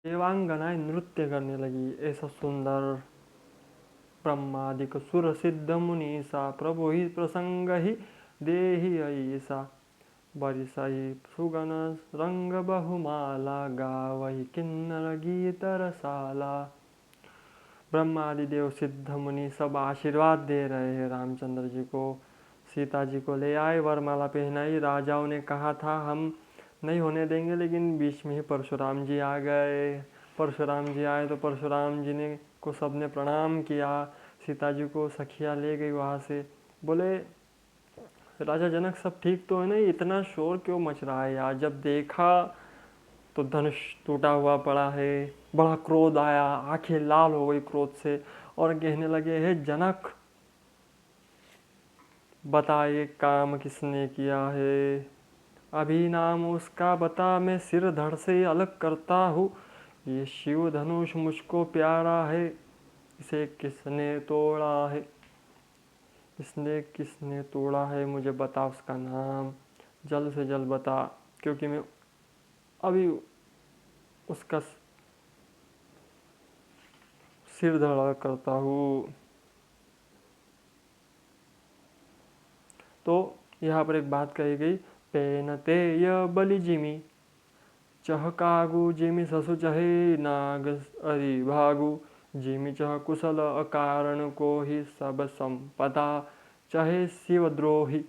देवांगनाएं नृत्य करने लगी। ऐसा सुंदर ब्रह्मादिक सुर सिद्ध मुनीसा, प्रभु ही प्रसंग ही देहि ऐसा। बरिसई सुगन रंग बहुमाला, गावही किन्नर गीत रसाला। ब्रह्मा आदि देव सिद्ध मुनि सब आशीर्वाद दे रहे हैं रामचंद्र जी को। सीता जी को ले आए, वरमाला पहनाई। राजाओं ने कहा था हम नहीं होने देंगे, लेकिन बीच में ही परशुराम जी आ गए। परशुराम जी आए तो परशुराम जी ने को सबने प्रणाम किया। सीता जी को सखिया ले गई वहाँ से। बोले राजा जनक सब ठीक तो है नहीं, इतना शोर क्यों मच रहा है यार। जब देखा तो धनुष टूटा हुआ पड़ा है। बड़ा क्रोध आया, आंखें लाल हो गई क्रोध से और कहने लगे हे जनक, बता ये काम किसने किया है। अभी नाम उसका बता, मैं सिर धड़ से अलग करता हूँ। ये शिव धनुष मुझको प्यारा है, इसे किसने तोड़ा है। इसने किसने तोड़ा है, मुझे बता उसका नाम, जल्द से जल्द बता, क्योंकि मैं अभी उसका सिर धड़ा करता हूँ। तो यहाँ पर एक बात कही गई, पेनते य बलि जिमी, चहकागु जिमि ससु चहे नाग अरि भागु। जिमि चह कुशल अकारण को ही सब संपदा, चाहे शिवद्रोही।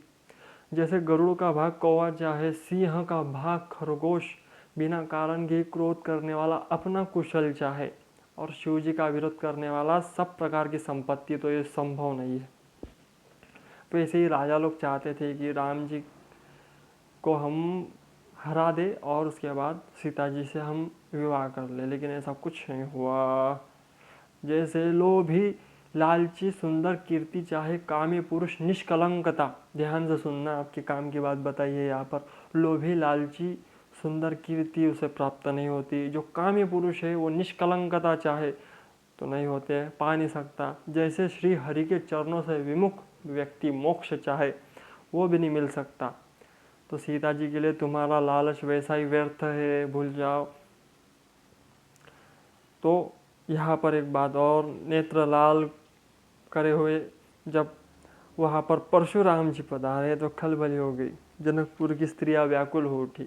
जैसे गरुड़ का भाग कौवा, चाहे सिंह का भाग खरगोश, बिना कारण के क्रोध करने वाला अपना कुशल चाहे, और शिव जी का विरोध करने वाला सब प्रकार की संपत्ति, तो ये संभव नहीं है। तो ऐसे ही राजा लोग चाहते थे कि राम जी को हम हरा दे और उसके बाद सीता जी से हम विवाह कर ले, लेकिन ऐसा कुछ नहीं हुआ। जैसे लोभी लालची सुंदर कीर्ति चाहे कामी पुरुष निष्कलंकता। ध्यान से सुनना, आपके काम की बात बताइए यहाँ पर। लोभी लालची सुंदर कीर्ति उसे प्राप्त नहीं होती। जो कामी पुरुष है वो निष्कलंकता चाहे तो नहीं होते, पा नहीं सकता। जैसे श्री हरि के चरणों से विमुख व्यक्ति मोक्ष चाहे वो भी नहीं मिल सकता। तो सीता जी के लिए तुम्हारा लालच वैसा ही व्यर्थ है, भूल जाओ। तो यहाँ पर एक बात और, नेत्र लाल करे हुए जब वहाँ पर परशुराम जी पधारे तो खलबली हो गई। जनकपुर की स्त्रियां व्याकुल हो उठी।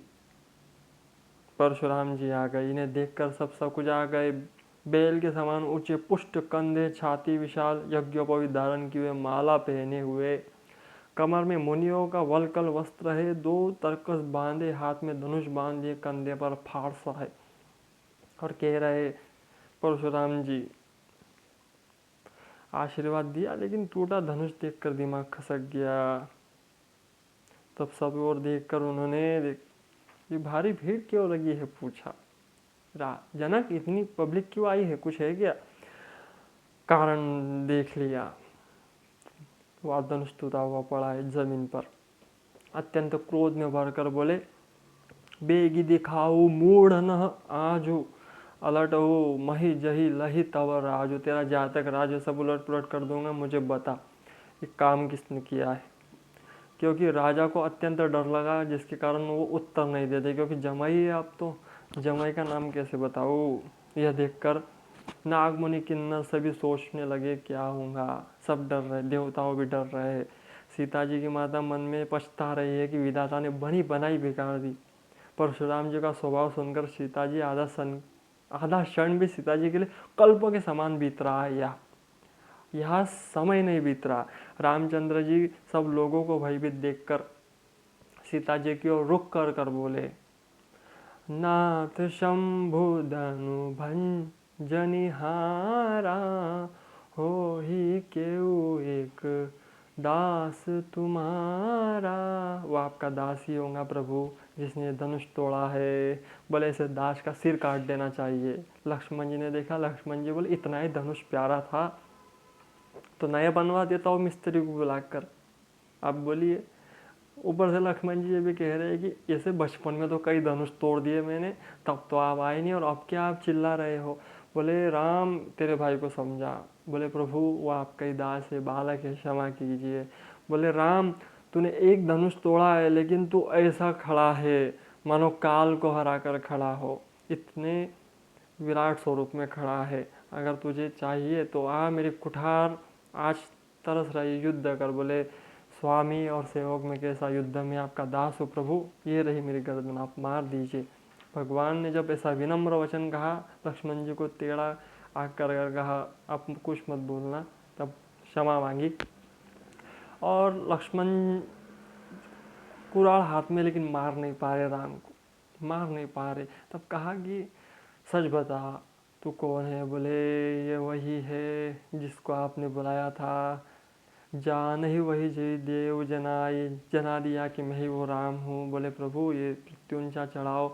परशुराम जी आ गए, इन्हें देखकर सब कुछ आ गए। बेल के समान ऊंचे पुष्ट, कंधे छाती विशाल, यज्ञोपवीत धारण किए हुए, माला पहने हुए, कमर में मुनियों का वलकल वस्त्र है, 2 तरकस बांधे, हाथ में धनुष बांधे, कंधे पर फारसा है। और कह रहे परशुराम जी, आशीर्वाद दिया लेकिन टूटा धनुष देखकर दिमाग खसक गया। तब सब और देखकर उन्होंने ये भारी भीड़ क्यों लगी है पूछा। जनक इतनी पब्लिक क्यों आई है, कुछ है क्या। कारण देख लिया, वह धनुष टूटा हुआ पड़ा है जमीन पर। अत्यंत क्रोध में भरकर बोले, बेगी दिखाओ मूढ़ न आजू, अलट हो मही जही लही तव राजू। तेरा जातक राजू सब उलट पुलट कर दूंगा, मुझे बता ये काम किसने किया है। क्योंकि राजा को अत्यंत डर लगा, जिसके कारण वो उत्तर नहीं देते, क्योंकि जमाई है आप, तो जमाई का नाम कैसे बताओ। यह देखकर नागमुनि किन्नर सभी सोचने लगे क्या होगा। सब डर रहे, देवताओं भी डर रहे। सीता जी की माता मन में पछता रही है कि विधाता ने बनी बनाई बिगाड़ दी। परशुराम जी का स्वभाव सुनकर सीता जी आधा क्षण भी सीता जी के लिए कल्प के समान बीत रहा है। यह समय नहीं बीत रहा। रामचंद्र जी सब लोगों को भयभीत देखकर सीता जी की ओर रुक कर कर बोले, नाथ शंभु धनु भंजनिहारा, हो ही केऊ एक दास तुम्हारा। वो आपका दास ही होगा प्रभु, जिसने धनुष तोड़ा है। बोले इसे दास का सिर काट देना चाहिए। लक्ष्मण जी ने देखा, लक्ष्मण जी बोले इतना ही धनुष प्यारा था तो नया बनवा देता हूँ मिस्त्री को बुलाकर। आप बोलिए। ऊपर से लक्ष्मण जी ये भी कह रहे हैं कि ऐसे बचपन में तो कई धनुष तोड़ दिए मैंने, तब तो आप आए नहीं और अब क्या आप चिल्ला रहे हो। बोले राम तेरे भाई को समझा। बोले प्रभु वो आपका ही दास है, बालक है, क्षमा कीजिए। बोले राम तूने एक धनुष तोड़ा है, लेकिन तू ऐसा खड़ा है मानो काल को हरा कर खड़ा हो। इतने विराट स्वरूप में खड़ा है। अगर तुझे चाहिए तो आ मेरी कुठार, आज तरस रही युद्ध कर। बोले स्वामी और सेवक में कैसा युद्ध, में आपका दास हो प्रभु, ये रही मेरी गर्दन, आप मार दीजिए। भगवान ने जब ऐसा विनम्र वचन कहा, लक्ष्मण जी को टेढ़ा आकर कहा आप कुछ मत बोलना, तब क्षमा मांगी। और लक्ष्मण कुराल हाथ में, लेकिन मार नहीं पा रहे राम को, मार नहीं पा रहे। तब कहा कि सच बता तू कौन है। बोले ये वही है जिसको आपने बुलाया था, जान ही वही जय देव जना दिया कि मैं ही वो राम हूँ। बोले प्रभु ये प्रत्युंचा चढ़ाओ।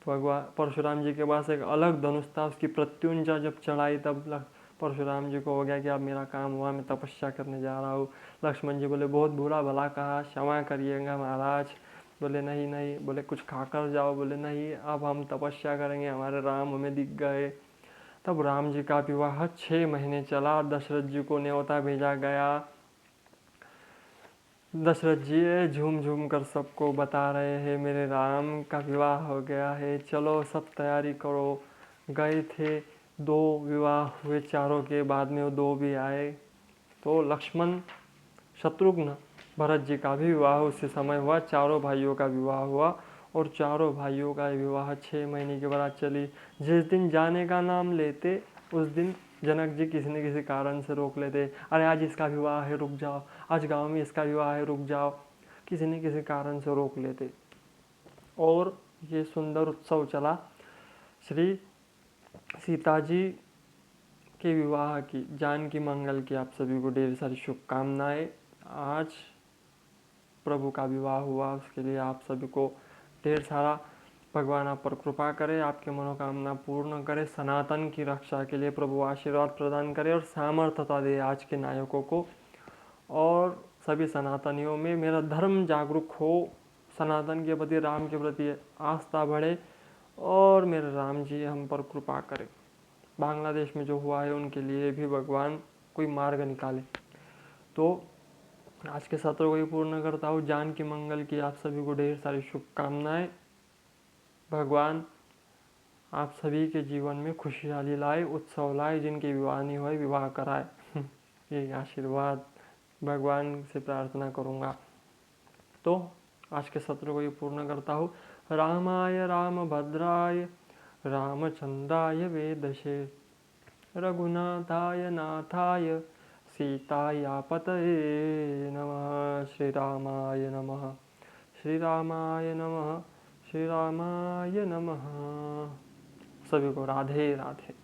भगवान परशुराम जी के पास एक अलग धनुष था, उसकी प्रत्युंचा जब चढ़ाई तब परशुराम जी को हो गया कि अब मेरा काम हुआ, मैं तपस्या करने जा रहा हूँ। लक्ष्मण जी बोले बहुत बुरा भला कहा, क्षमा करिएगा महाराज। बोले नहीं नहीं, बोले कुछ खाकर जाओ। बोले नहीं, अब हम तपस्या करेंगे, हमारे राम हमें दिख गए। तब राम जी का विवाह 6 महीने चला। दशरथ जी को न्योता भेजा गया। दशरथ जी झूम झूम कर सबको बता रहे हैं मेरे राम का विवाह हो गया है, चलो सब तैयारी करो। गए थे, 2 विवाह हुए चारों के, बाद में वो 2 भी आए। तो लक्ष्मण शत्रुघ्न भरत जी का भी विवाह उसी समय हुआ, चारों भाइयों का विवाह हुआ। और चारों भाइयों का विवाह 6 महीने के बाद चली। जिस दिन जाने का नाम लेते उस दिन जनक जी किसी न किसी कारण से रोक लेते, अरे आज इसका विवाह है रुक जाओ, आज गांव में इसका विवाह है रुक जाओ, किसी न किसी कारण से रोक लेते। और ये सुंदर उत्सव चला। श्री सीता जी के विवाह की, जानकी मंगल की आप सभी को ढेर सारी शुभकामनाएं। आज प्रभु का विवाह हुआ, उसके लिए आप सभी को ढेर सारा भगवान आप पर कृपा करे, आपके मनोकामना पूर्ण करे, सनातन की रक्षा के लिए प्रभु आशीर्वाद प्रदान करे और सामर्थ्यता दे आज के नायकों को। और सभी सनातनियों में मेरा धर्म जागरूक हो, सनातन के प्रति, राम के प्रति आस्था बढ़े और मेरे राम जी हम पर कृपा करें। बांग्लादेश में जो हुआ है उनके लिए भी भगवान कोई मार्ग निकाले। तो आज के सत्र को ही पूर्ण करता हूँ। जानकी मंगल की आप सभी को ढेर सारी शुभकामनाएं। भगवान आप सभी के जीवन में खुशहाली लाए, उत्सव लाए, जिनके विवाह नहीं हुए विवाह कराए। ये आशीर्वाद भगवान से प्रार्थना करूँगा। तो आज के सत्र को ही पूर्ण करता हूँ। रामाय रामभद्राय रामचंद्राय वेदसे रघुनाथाय नाथाय सीतायापतये नमः। श्री रामाय नमः, श्री रामाय नमः, श्री रामाय नमः। सभी को राधे राधे।